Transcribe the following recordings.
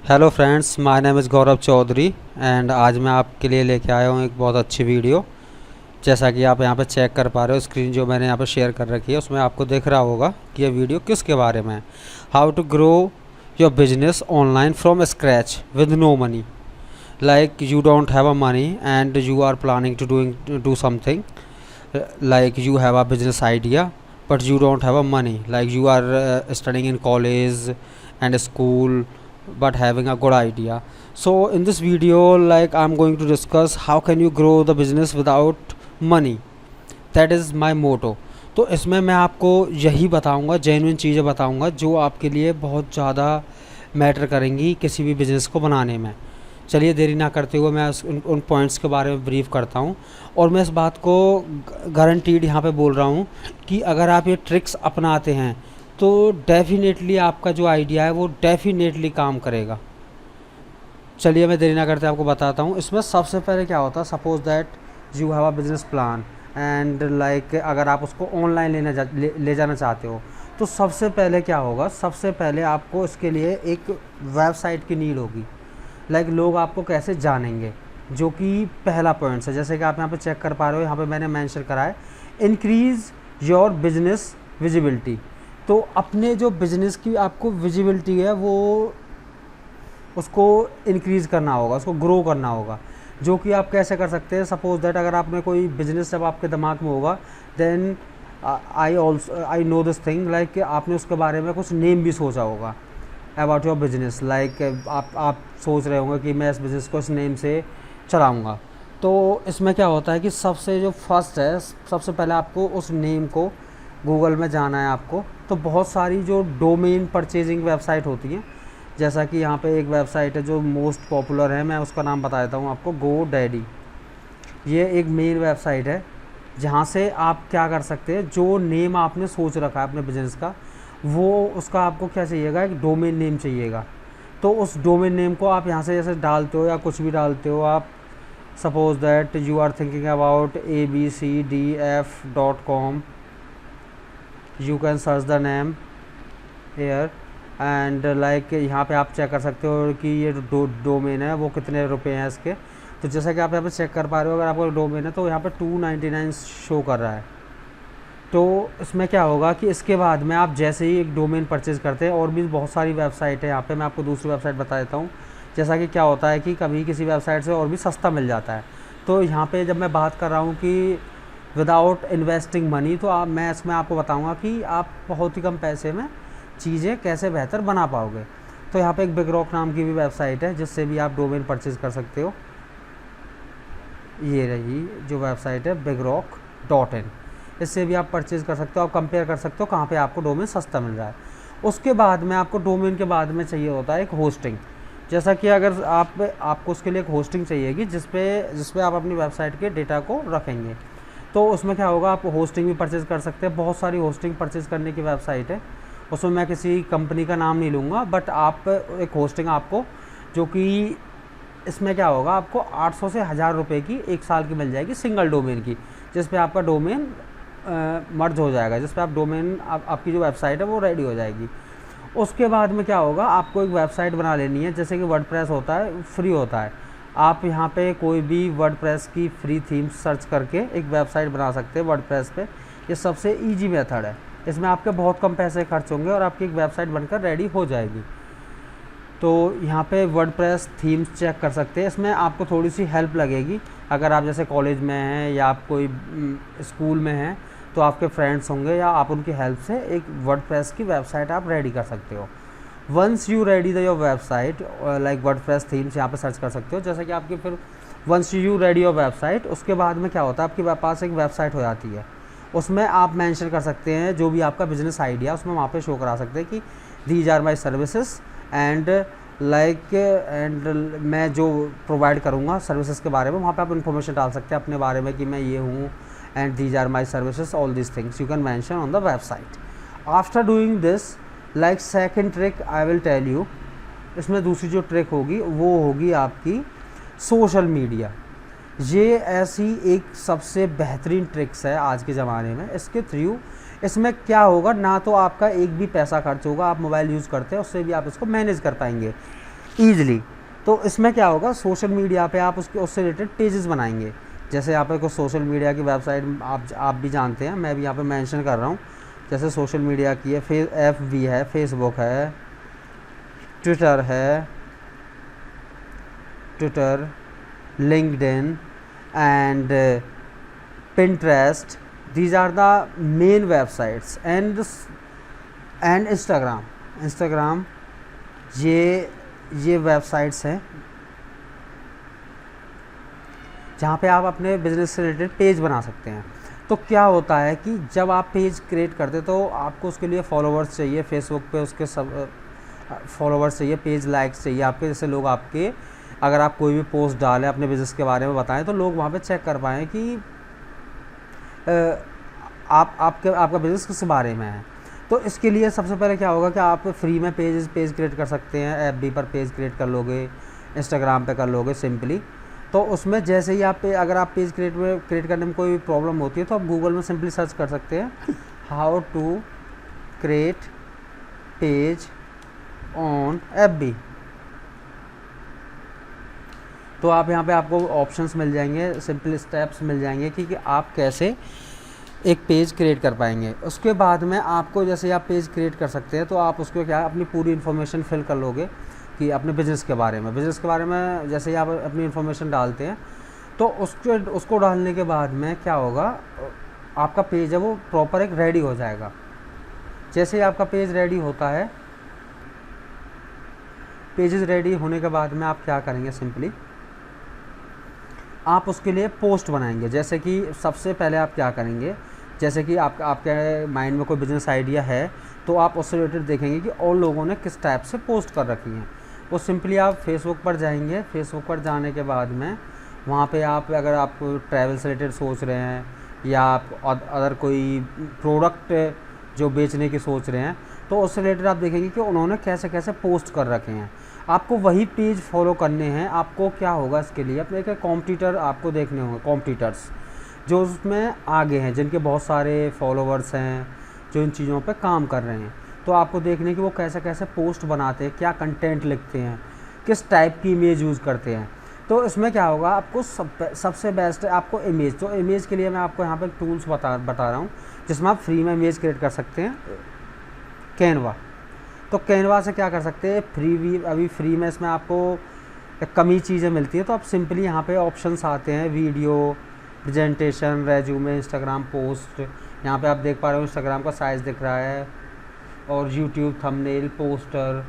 Hello friends, my name is Gaurav Chaudhary and आज मैं आपके लिए लेके आया हूँ एक बहुत अच्छी वीडियो। जैसा कि आप यहाँ पे चेक कर पा रहे हो, स्क्रीन जो मैंने यहाँ पे शेयर कर रखी है उसमें आपको दिख रहा होगा कि ये वीडियो किसके बारे में है। How to grow your business online from scratch with no money. Like you don't have a money and you are planning to do something, like you have a business idea but you don't have a money, like you are studying in college and school but having a good idea. So in this video, like, I'm going to discuss how can you grow the business without money. That is my motto. तो इसमें मैं आपको यही बताऊंगा, genuine चीज़ें बताऊंगा जो आपके लिए बहुत ज़्यादा मैटर करेंगी किसी भी बिज़नेस को बनाने में। चलिए देरी ना करते हुए मैं उन पॉइंट्स के बारे में ब्रीफ करता हूँ। और मैं इस बात को गारंटीड यहाँ पे बोल रहा हूँ कि अगर आप ये ट्रिक्स अपनाते हैं तो डेफिनेटली आपका जो आइडिया है वो डेफिनेटली काम करेगा। चलिए मैं देरी ना करते आपको बताता हूँ। इसमें सबसे पहले क्या होता है, suppose that you have a business plan and like अगर आप उसको ऑनलाइन ले जाना चाहते हो तो सबसे पहले क्या होगा, सबसे पहले आपको इसके लिए एक वेबसाइट की नीड होगी। लाइक लोग आपको कैसे जानेंगे, जो कि पहला पॉइंट है। जैसे कि आप यहाँ पे चेक कर पा रहे हो, यहाँ पे मैंने मेंशन करा है इंक्रीज़ योर बिजनेस विजिबिलिटी। तो अपने जो बिज़नेस की आपको विजिबिलिटी है वो उसको इंक्रीज़ करना होगा, उसको ग्रो करना होगा। जो कि आप कैसे कर सकते हैं, सपोज दैट अगर आपने कोई बिज़नेस जब आपके दिमाग में होगा then I know this thing, like आपने उसके बारे में कुछ नेम भी सोचा होगा अबाउट योर बिजनेस। लाइक आप सोच रहे होंगे कि मैं इस बिज़नेस को इस नेम से चलाऊँगा। तो इसमें क्या होता है कि सबसे जो फर्स्ट है, सबसे पहले आपको उस नेम को गूगल में जाना है आपको। तो बहुत सारी जो डोमेन परचेजिंग वेबसाइट होती हैं, जैसा कि यहाँ पे एक वेबसाइट है जो मोस्ट पॉपुलर है, मैं उसका नाम बता देता हूँ आपको, GoDaddy। ये एक मेन वेबसाइट है जहाँ से आप क्या कर सकते हैं, जो नेम आपने सोच रखा है अपने बिज़नेस का, वो उसका आपको क्या चाहिएगा, एक डोमेन नेम चाहिएगा। तो उस डोमेन नेम को आप यहाँ से जैसे डालते हो या कुछ भी डालते हो, आप suppose that you are thinking about abcdf.com, you can search the name here and like यहाँ पे आप चेक कर सकते हो कि ये डोमेन है वो कितने रुपए हैं इसके। तो जैसा कि आप यहाँ पे चेक कर पा रहे हो, अगर आपका डोमेन है तो यहाँ पे 299 शो कर रहा है। तो इसमें क्या होगा कि इसके बाद में आप जैसे ही एक डोमेन परचेज़ करते हैं, और भी बहुत सारी वेबसाइट है यहाँ पे, मैं आपको दूसरी वेबसाइट बता देता हूँ। जैसा कि क्या होता है कि कभी किसी वेबसाइट से और भी सस्ता मिल जाता है। तो यहाँ पे जब मैं बात कर रहा हूँ कि विदाउट इन्वेस्टिंग मनी, तो मैं इसमें आपको बताऊँगा कि आप बहुत ही कम पैसे में चीज़ें कैसे बेहतर बना पाओगे। तो यहाँ पर एक बिगरॉक नाम की भी वेबसाइट है जिससे भी आप डोमेन परचेज़ कर सकते हो। ये रही जो वेबसाइट है bigrok.in, इससे भी आप परचेज़ कर सकते हो। आप कंपेयर कर सकते हो कहाँ पे आपको डोमेन सस्ता मिल रहा है। उसके बाद में आपको डोमेन के बाद में चाहिए होता है एक होस्टिंग। जैसा कि अगर आपको उसके लिए एक होस्टिंग चाहिएगी जिस पे आप अपनी वेबसाइट के डेटा को रखेंगे। तो उसमें क्या होगा, आप होस्टिंग भी परचेज़ कर सकते हैं। बहुत सारी होस्टिंग परचेज़ करने की वेबसाइट है, उसमें मैं किसी कंपनी का नाम नहीं लूँगा, बट आप एक होस्टिंग आपको, जो कि इसमें क्या होगा, आपको 800 से 1000 रुपये की एक साल की मिल जाएगी सिंगल डोमेन की, जिस पे आपका डोमेन मर्ज हो जाएगा, जिस पे आप डोमेन आपकी जो वेबसाइट है वो रेडी हो जाएगी। उसके बाद में क्या होगा, आपको एक वेबसाइट बना लेनी है। जैसे कि वर्डप्रेस होता है, फ्री होता है। आप यहाँ पे कोई भी वर्डप्रेस की फ्री थीम सर्च करके एक वेबसाइट बना सकते हैं वर्डप्रेस पे। ये सबसे ईजी मेथड है, इसमें आपके बहुत कम पैसे खर्च होंगे और आपकी एक वेबसाइट बनकर रेडी हो जाएगी। तो यहाँ पे वर्डप्रेस थीम्स चेक कर सकते हैं। इसमें आपको थोड़ी सी हेल्प लगेगी, अगर आप जैसे कॉलेज में हैं या आप कोई स्कूल में हैं तो आपके फ्रेंड्स होंगे या आप उनकी हेल्प से एक वर्डप्रेस की वेबसाइट आप रेडी कर सकते हो। Once you ready the your website, like WordPress themes यहाँ पे सर्च कर सकते हो। जैसे कि आपकी फिर once you ready your website, उसके बाद में क्या होता है, आपके पास एक वेबसाइट हो जाती है। उसमें आप मेंशन कर सकते हैं जो भी आपका बिजनेस आइडिया, उसमें वहाँ पे शो करा सकते हैं कि these are my services and like मैं जो प्रोवाइड करूँगा सर्विसेज के बारे में, वहाँ पे आप इन्फॉर्मेशन डाल सकते हैं अपने बारे में कि मैं ये हूँ and these are my services, all these things you can mention on the website. After doing this, like second trick I will tell you, इसमें दूसरी जो ट्रिक होगी वो होगी आपकी सोशल मीडिया। ये ऐसी एक सबसे बेहतरीन ट्रिक्स है आज के ज़माने में। इसके थ्रू इसमें क्या होगा, ना तो आपका एक भी पैसा खर्च होगा, आप मोबाइल यूज़ करते हैं उससे भी आप इसको मैनेज कर पाएंगे। ईज़िली। तो इसमें क्या होगा, सोशल मीडिया पे आप उससे रिलेटेड पेजेस बनाएंगे। जैसे यहाँ पे कोई सोशल मीडिया की वेबसाइट आप भी जानते हैं, मैं भी यहाँ पे मेंशन कर रहा हूँ। जैसे सोशल मीडिया की है, FB है, फेसबुक है, Twitter, LinkedIn and Pinterest. These are the main websites and Instagram ये वेबसाइट्स हैं जहाँ पे आप अपने बिजनेस से रिलेटेड पेज बना सकते हैं। तो क्या होता है कि जब आप पेज क्रिएट करते तो आपको उसके लिए फॉलोवर्स चाहिए, फेसबुक पे उसके सब फॉलोवर्स चाहिए, पेज लाइक्स चाहिए आपके, जैसे लोग आपके अगर आप कोई भी पोस्ट डालें अपने बिज़नेस के बारे में बताएं तो लोग वहाँ पे चेक कर पाएँ कि आपका बिज़नेस किस बारे में है। तो इसके लिए सबसे पहले क्या होगा कि आप फ्री में पेज क्रिएट कर सकते हैं। FB पर पेज क्रिएट कर लोगे, इंस्टाग्राम पे कर लोगे सिंपली। तो उसमें जैसे ही अगर आप पेज क्रिएट करने में कोई प्रॉब्लम होती है तो आप गूगल में सिंपली सर्च कर सकते हैं how to create page on FB। तो आप यहाँ पे आपको ऑप्शंस मिल जाएंगे, सिंपल स्टेप्स मिल जाएंगे कि आप कैसे एक पेज क्रिएट कर पाएंगे। उसके बाद में आपको जैसे आप पेज क्रिएट कर सकते हैं तो आप उसको क्या अपनी पूरी इन्फॉर्मेशन फिल कर लोगे कि अपने बिज़नेस के बारे में जैसे ही आप अपनी इन्फॉर्मेशन डालते हैं तो उसको डालने के बाद में क्या होगा, आपका पेज है वो प्रॉपर एक रेडी हो जाएगा। जैसे ही आपका पेज रेडी होता है, पेजेस रेडी होने के बाद में आप क्या करेंगे, सिंपली आप उसके लिए पोस्ट बनाएंगे। जैसे कि सबसे पहले आप क्या करेंगे, जैसे कि आपके माइंड में कोई बिज़नेस आइडिया है तो आप उससे रिलेटेड देखेंगे कि और लोगों ने किस टाइप से पोस्ट कर रखी हैं। वो सिंपली आप फेसबुक पर जाएंगे। फेसबुक पर जाने के बाद में वहाँ पे आप अगर आप ट्रैवल से रिलेटेड सोच रहे हैं या आप अदर कोई प्रोडक्ट जो बेचने की सोच रहे हैं तो उससे रिलेटेड आप देखेंगे कि उन्होंने कैसे कैसे पोस्ट कर रखे हैं। आपको वही पेज फॉलो करने हैं। आपको क्या होगा, इसके लिए अपने एक कॉम्पिटिटर आपको देखने होंगे, कॉम्पिटिटर्स जो उसमें आगे हैं, जिनके बहुत सारे फॉलोवर्स हैं, जो इन चीज़ों पे काम कर रहे हैं। तो आपको देखने कि वो कैसे कैसे पोस्ट बनाते हैं, क्या कंटेंट लिखते हैं, किस टाइप की इमेज यूज़ करते हैं। तो इसमें क्या होगा, आपको सबसे बेस्ट है आपको इमेज। तो इमेज के लिए मैं आपको यहाँ पे टूल्स बता रहा हूँ जिसमें आप फ्री में इमेज क्रिएट कर सकते हैं, कैनवा। तो कैनवा से क्या कर सकते हैं, अभी फ्री में इसमें आपको कम ही चीज़ें मिलती हैं। तो आप सिंपली यहाँ पे ऑप्शंस आते हैं, video, presentation, resume, Instagram post. यहाँ पे आप देख पा रहे हो इंस्टाग्राम का साइज़ दिख रहा है, और यूट्यूब थंबनेल, पोस्टर।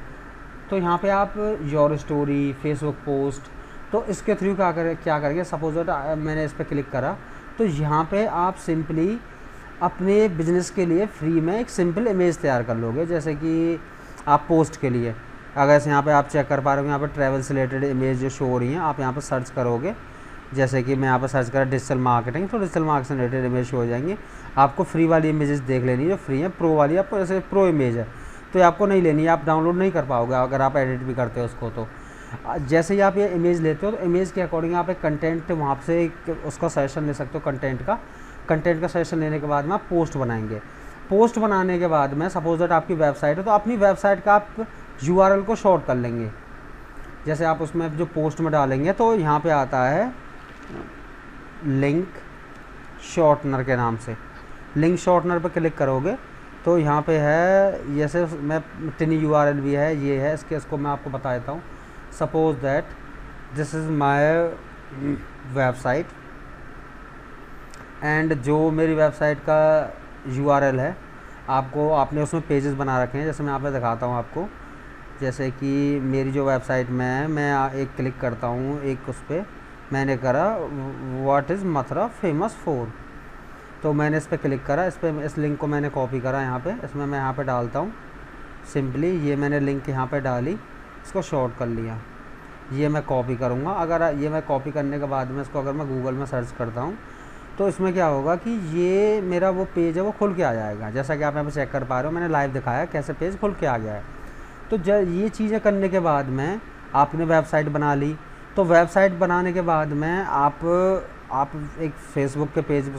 तो यहाँ पे आप योर स्टोरी, फेसबुक पोस्ट। तो इसके थ्रू क्या करेंगे, सपोज मैंने इस पर क्लिक करा तो यहाँ पे आप सिंपली अपने बिजनेस के लिए फ्री में एक सिंपल इमेज तैयार कर लोगे। जैसे कि आप पोस्ट के लिए अगर यहाँ पे आप चेक कर पा रहे हो, यहाँ पे ट्रैवल से रिलेटेड इमेज जो शो हो रही हैं, आप यहाँ पे सर्च करोगे। जैसे कि मैं यहाँ पर सर्च करा डिजिटल मार्केटिंग, तो डिजिटल मार्केटिंग से रिलेटेड इमेज शो हो जाएंगी। आपको फ्री वाली इमेजेस देख लेनी है जो फ्री है। प्रो वाली आपको जैसे प्रो इमेज है तो ये आपको नहीं लेनी है, आप डाउनलोड नहीं कर पाओगे अगर आप एडिट भी करते हो उसको। तो जैसे ही आप ये इमेज लेते हो तो इमेज के अकॉर्डिंग आप एक कंटेंट वहाँ से उसका सजेशन ले सकते हो, कंटेंट का सजेशन लेने के बाद में आप पोस्ट बनाएंगे। पोस्ट बनाने के बाद में सपोज दैट आपकी वेबसाइट है तो अपनी वेबसाइट का आप URL को शॉर्ट कर लेंगे। जैसे आप उसमें जो पोस्ट में डालेंगे तो यहाँ पे आता है लिंक शॉर्टनर के नाम से। लिंक शॉर्टनर पर क्लिक करोगे तो यहाँ पे है, जैसे मैं टिनी URL भी है, ये है इसको मैं आपको बता देता हूँ। Suppose that this is my website and जो मेरी वेबसाइट का URL है, आपने उसमें पेजेस बना रखे हैं। जैसे मैं यहाँ पे दिखाता हूँ आपको, जैसे कि मेरी जो वेबसाइट में है, मैं एक क्लिक करता हूँ, एक उस पर मैंने करा what is Mathura famous for. तो मैंने इस पर क्लिक करा, इस लिंक को मैंने कॉपी करा यहाँ पे, इसमें मैं यहाँ पे डालता हूँ सिंपली। ये मैंने लिंक यहाँ पे डाली, इसको शॉर्ट कर लिया, ये मैं कॉपी करूँगा। अगर ये मैं कॉपी करने के बाद में इसको अगर मैं गूगल में सर्च करता हूँ तो इसमें क्या होगा कि ये मेरा वो पेज है वो खुल के आ जाएगा। जैसा कि आप यहाँ पे चेक कर पा रहे हो, मैंने लाइव दिखाया कैसे पेज खुल के आ गया है। तो ये चीज़ें करने के बाद में आपने वेबसाइट बना ली। तो वेबसाइट बनाने के बाद में आप एक फेसबुक के पेज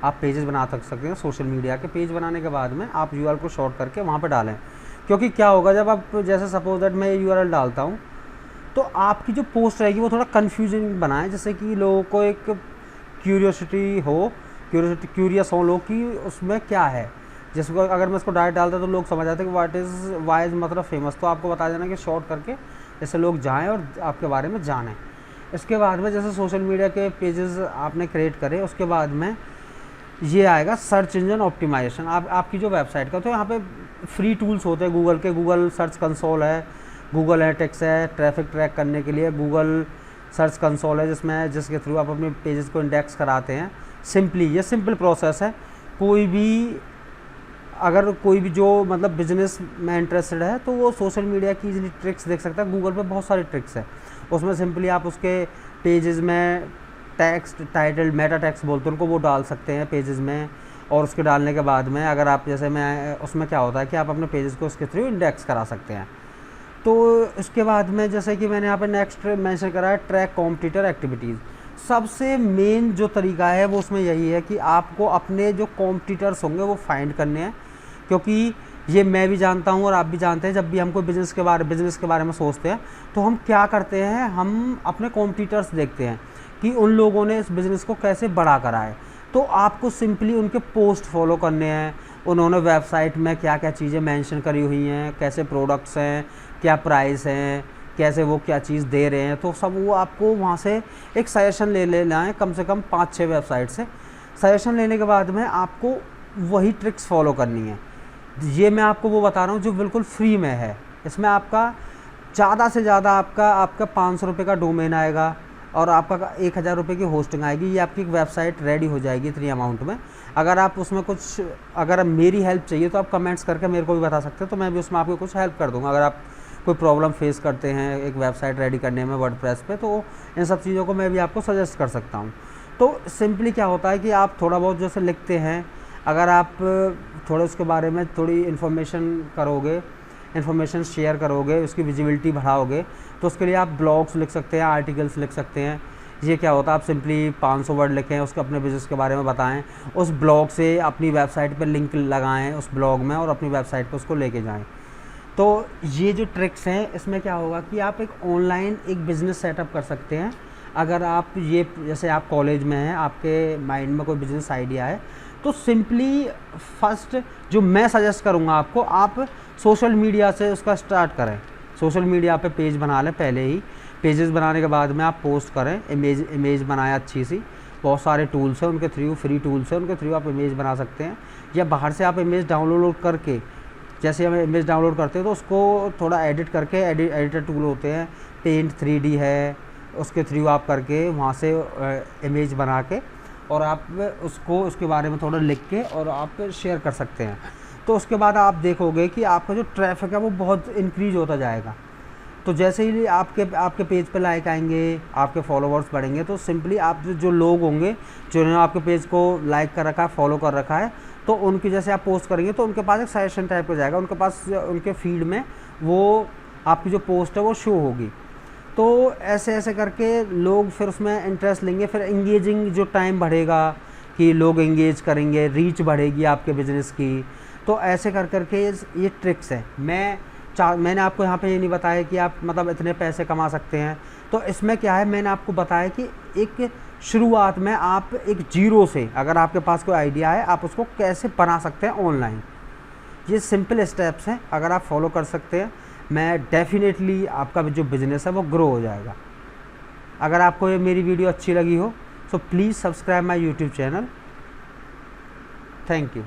आप पेजेस बना सकते हैं। सोशल मीडिया के पेज बनाने के बाद में आप URL को शॉर्ट करके वहाँ पर डालें। क्योंकि क्या होगा जब आप जैसे सपोज दैट मैं यूआरएल डालता हूँ तो आपकी जो पोस्ट रहेगी वो थोड़ा कन्फ्यूजिंग बनाए, जैसे कि लोगों को एक क्यूरियस हो लोग कि उसमें क्या है। जैसे अगर मैं इसको डायरेक्ट डालता तो लोग समझ जाते कि वाई इज़ मतलब फेमस, तो आपको बता देना कि शॉर्ट करके जैसे लोग जाएं और आपके बारे में जानें। इसके बाद में जैसे सोशल मीडिया के पेजेस आपने क्रिएट करे, उसके बाद में ये आएगा सर्च इंजन ऑप्टिमाइजेशन। आपकी जो वेबसाइट का, तो यहाँ पे फ्री टूल्स होते हैं गूगल के, गूगल सर्च कंसोल है, गूगल एनालिटिक्स है ट्रैफिक ट्रैक करने के लिए, गूगल सर्च कंसोल है जिसके थ्रू आप अपने पेजेस को इंडेक्स कराते हैं। ये सिंपल प्रोसेस है। कोई भी जो मतलब बिजनेस में इंटरेस्टेड है तो वो सोशल मीडिया की इजीली ट्रिक्स देख सकता है। गूगल पे बहुत सारी ट्रिक्स है, उसमें सिंपली आप उसके पेजेस में टेक्स्ट टाइटल मेटा टेक्स्ट बोलते हैं उनको, वो डाल सकते हैं पेजेस में। और उसके डालने के बाद में अगर आप जैसे मैं उसमें क्या होता है कि आप अपने पेजेस को उसके थ्रू इंडेक्स करा सकते हैं। तो इसके बाद में जैसे कि मैंने यहाँ पे नेक्स्ट मेंशन करा है ट्रैक कॉम्पिटिटर एक्टिविटीज़। सबसे मेन जो तरीका है वो उसमें यही है कि आपको अपने जो कॉम्पिटिटर्स होंगे वो फाइंड करने हैं, क्योंकि ये मैं भी जानता हूँ और आप भी जानते हैं, जब भी हम कोई बिज़नेस के बारे में सोचते हैं तो हम क्या करते हैं, हम अपने कॉम्पिटिटर्स देखते हैं कि उन लोगों ने इस बिज़नेस को कैसे बड़ा करा है। तो आपको सिंपली उनके पोस्ट फॉलो करने हैं, उन्होंने वेबसाइट में क्या क्या चीज़ें मेंशन करी हुई हैं, कैसे प्रोडक्ट्स हैं, क्या प्राइस हैं, कैसे वो क्या चीज़ दे रहे हैं, तो सब वो आपको वहाँ से एक सजेशन ले लेना है, कम से कम 5-6 वेबसाइट से। सजेशन लेने के बाद में आपको वही ट्रिक्स फॉलो करनी है। ये मैं आपको वो बता रहा हूँ जो बिल्कुल फ्री में है। इसमें आपका ज़्यादा से ज़्यादा आपका 500 रुपये का डोमेन आएगा और आपका 1000 रुपये की होस्टिंग आएगी। ये आपकी एक वेबसाइट रेडी हो जाएगी इतनी अमाउंट में। अगर आप उसमें अगर मेरी हेल्प चाहिए तो आप कमेंट्स करके मेरे को भी बता सकते हैं, तो मैं भी उसमें आपको कुछ हेल्प कर दूँगा। अगर आप कोई प्रॉब्लम फेस करते हैं एक वेबसाइट रेडी करने में वर्डप्रेस पे, तो इन सब चीज़ों को मैं भी आपको सजेस्ट कर सकता हूँ। तो सिंपली क्या होता है कि आप थोड़ा बहुत जैसे लिखते हैं, अगर आप थोड़े उसके बारे में थोड़ी इन्फॉर्मेशन शेयर करोगे, उसकी विजिबिलिटी बढ़ाओगे, तो उसके लिए आप ब्लॉग्स लिख सकते हैं, आर्टिकल्स लिख सकते हैं। ये क्या होता है, आप सिंपली 500 वर्ड लिखें, उसके अपने बिज़नेस के बारे में बताएं, उस ब्लॉग से अपनी वेबसाइट पर लिंक लगाएं उस ब्लॉग में और अपनी वेबसाइट पर उसको लेके जाएं। तो ये जो ट्रिक्स हैं, इसमें क्या होगा कि आप एक ऑनलाइन एक बिज़नेस सेटअप कर सकते हैं। अगर आप जैसे आप कॉलेज में हैं, आपके माइंड में कोई बिज़नेस आइडिया है, तो सिंपली फर्स्ट जो मैं सजेस्ट करूँगा आपको, आप सोशल मीडिया से उसका स्टार्ट करें। सोशल मीडिया पे पेज बना लें, पहले ही पेजेस बनाने के बाद में आप पोस्ट करें, इमेज बनाएं अच्छी सी। बहुत सारे टूल्स हैं उनके थ्रू, फ्री टूल्स हैं उनके थ्रू आप इमेज बना सकते हैं, या बाहर से आप इमेज डाउनलोड करके, जैसे हम इमेज डाउनलोड करते हैं तो उसको थोड़ा एडिट करके, एडिटर टूल होते हैं, पेंट 3D है, उसके थ्रू आप करके वहाँ से इमेज बना के और आप उसके बारे में थोड़ा लिख के और आप शेयर कर सकते हैं। तो उसके बाद आप देखोगे कि आपका जो ट्रैफिक है वो बहुत इंक्रीज होता जाएगा। तो जैसे ही आपके पेज पे लाइक आएंगे, आपके फॉलोवर्स बढ़ेंगे, तो सिंपली आप जो लोग होंगे जिन्होंने आपके पेज को लाइक कर रखा है, फॉलो कर रखा है, तो उनकी जैसे आप पोस्ट करेंगे तो उनके पास एक सजेशन टाइप हो जाएगा, उनके पास उनके फीड में वो आपकी जो पोस्ट है वो शो होगी। तो ऐसे ऐसे करके लोग फिर उसमें इंटरेस्ट लेंगे, फिर इंगेजिंग जो टाइम बढ़ेगा कि लोग इंगेज करेंगे, रीच बढ़ेगी आपके बिज़नेस की। तो ऐसे कर करके ये ट्रिक्स है। मैंने आपको यहाँ पे ये नहीं बताया कि आप मतलब इतने पैसे कमा सकते हैं। तो इसमें क्या है, मैंने आपको बताया कि एक शुरुआत में आप एक जीरो से, अगर आपके पास कोई आइडिया है, आप उसको कैसे बना सकते हैं ऑनलाइन। ये सिंपल स्टेप्स हैं, अगर आप फॉलो कर सकते हैं, मैं डेफिनेटली आपका जो बिज़नेस है वो ग्रो हो जाएगा। अगर आपको ये मेरी वीडियो अच्छी लगी हो तो please subscribe my YouTube channel. Thank you.